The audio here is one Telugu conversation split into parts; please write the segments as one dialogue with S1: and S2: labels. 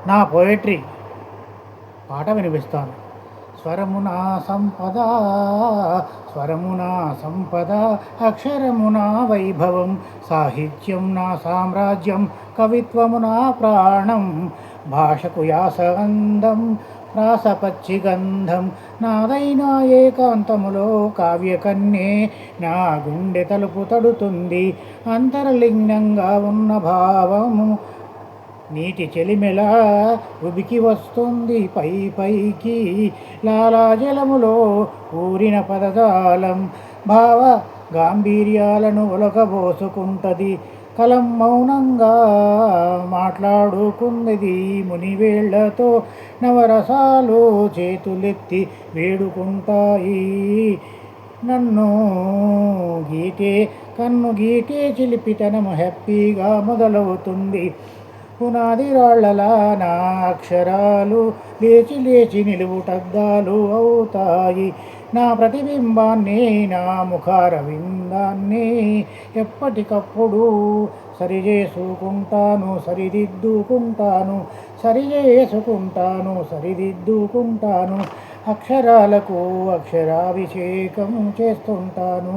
S1: నా పోయట్రీ పాట వినిపిస్తాను. స్వరమునా సంపద, స్వరమునా సంపద, అక్షరమునా వైభవం, సాహిత్యం నా సామ్రాజ్యం, కవిత్వము నా ప్రాణం, భాషకు యాస అందం, రాసపచ్చి గంధం, నాదైనా ఏకాంతములో కావ్యకన్యే నా గుండె తలుపు తడుతుంది, అంతర్లింగంగా ఉన్న భావము నీటి చెలిమెలా ఉబికి వస్తుంది పై పైకి, లాలాజలములో ఊరిన పదజాలం భావ గాంభీర్యాలను ఒలకబోసుకుంటది, కలం మౌనంగా మాట్లాడుకున్నది మునివేళ్లతో, నవరసాలు చేతులెత్తి వేడుకుంటాయి, నన్ను గీటే కన్ను గీటే చిలిపితనం హ్యాపీగా మొదలవుతుంది, పునాది రాళ్లలా నా అక్షరాలు లేచి లేచి నిలువుటద్దాలు అవుతాయి, నా ప్రతిబింబాన్ని నా ముఖార విందాన్ని ఎప్పటికప్పుడు సరిచేసుకుంటాను, సరిదిద్దుకుంటాను, సరిదిద్దుకుంటాను, అక్షరాలకు అక్షరాభిషేకం చేస్తుంటాను,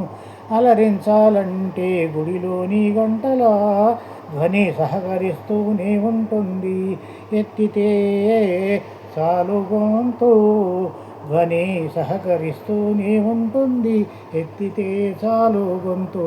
S1: అలరించాలంటే గుడిలోని గంటల ధ్వని సహకరిస్తూనే ఉంటుంది, ఎత్తితే చాలు గొంతు ధ్వని సహకరిస్తూనే ఉంటుంది, ఎత్తితే చాలు గొంతు.